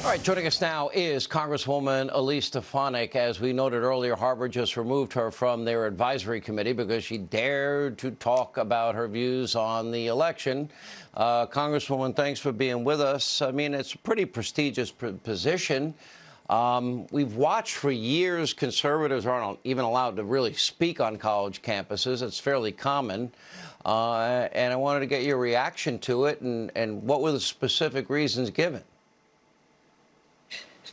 All right, joining us now is Congresswoman Elise Stefanik. As we noted earlier, Harvard just removed her from their advisory committee because she dared to talk about her views on the election. Congresswoman, thanks for being with us. I mean, it's a pretty prestigious position. We've watched for years conservatives aren't even allowed to really speak on college campuses. It's fairly common. And I wanted to get your reaction to it and what were the specific reasons given?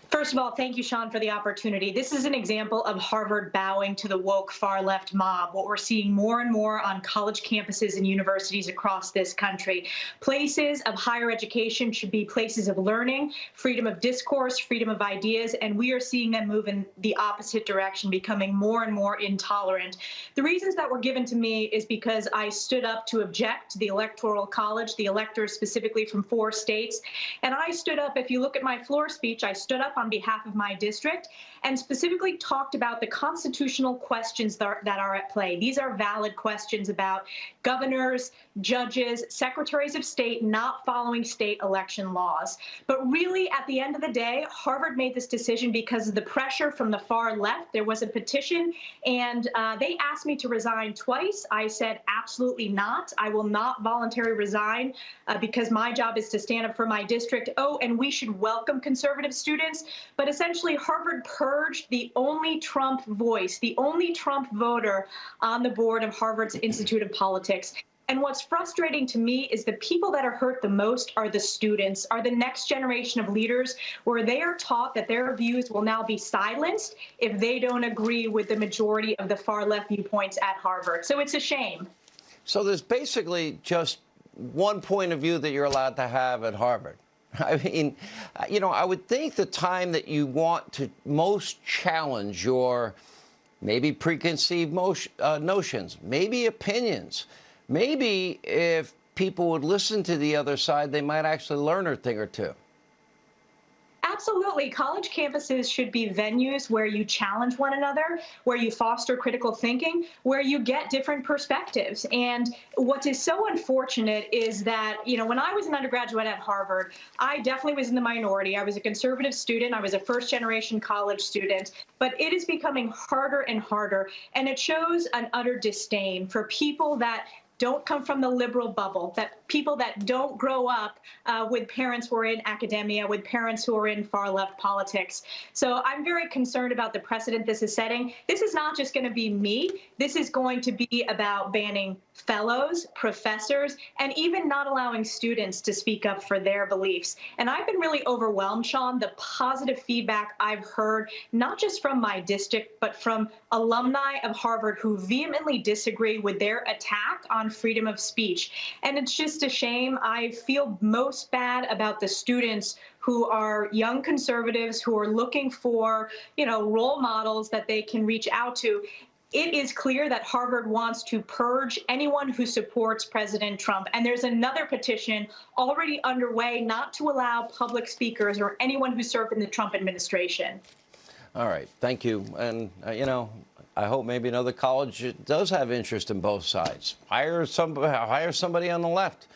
First of all, thank you, Sean, for the opportunity. This is an example of Harvard bowing to the woke far-left mob, what we're seeing more and more on college campuses and universities across this country. Places of higher education should be places of learning, freedom of discourse, freedom of ideas, and we are seeing them move in the opposite direction, becoming more and more intolerant. The reasons that were given to me is because I stood up to object to the Electoral College, the electors specifically from 4 states, and I stood up, if you look at my floor speech, I stood up on behalf of my district and specifically talked about the constitutional questions that are at play. These are valid questions about governors, judges, secretaries of state not following state election laws. But really, at the end of the day, Harvard made this decision because of the pressure from the far left. There was a petition, and they asked me to resign twice. I said, absolutely not. I will not voluntarily resign because my job is to stand up for my district. Oh, and we should welcome conservative students. But essentially, Harvard purged the only Trump voice, the only Trump voter on the board of Harvard's Institute of Politics. And what's frustrating to me is the people that are hurt the most are the students, are the next generation of leaders, where they are taught that their views will now be silenced if they don't agree with the majority of the far-left viewpoints at Harvard. So it's a shame. So there's basically just one point of view that you're allowed to have at Harvard. I mean, you know, I would think the time that you want to most challenge your maybe preconceived notions, maybe opinions, maybe if people would listen to the other side, they might actually learn a thing or two. Absolutely. College campuses should be venues where you challenge one another, where you foster critical thinking, where you get different perspectives. And what is so unfortunate is that, you know, when I was an undergraduate at Harvard, I definitely was in the minority. I was a conservative student. I was a first-generation college student. But it is becoming harder and harder. And it shows an utter disdain for people that don't come from the liberal bubble, that people that don't grow up with parents who are in academia, with parents who are in far-left politics. So I'm very concerned about the precedent this is setting. This is not just going to be me. This is going to be about banning fellows, professors, and even not allowing students to speak up for their beliefs. And I've been really overwhelmed, Sean, the positive feedback I've heard, not just from my district, but from alumni of Harvard who vehemently disagree with their attack on freedom of speech. And it's just a shame. I feel most bad about the students who are young conservatives who are looking for, you know, role models that they can reach out to. It is clear that Harvard wants to purge anyone who supports President Trump. And there's another petition already underway not to allow public speakers or anyone who served in the Trump administration. All right. Thank you. And, you know, I hope maybe another college does have interest in both sides. Hire somebody on the left.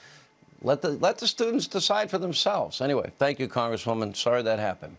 Let the students decide for themselves. Anyway, thank you, Congresswoman. Sorry that happened.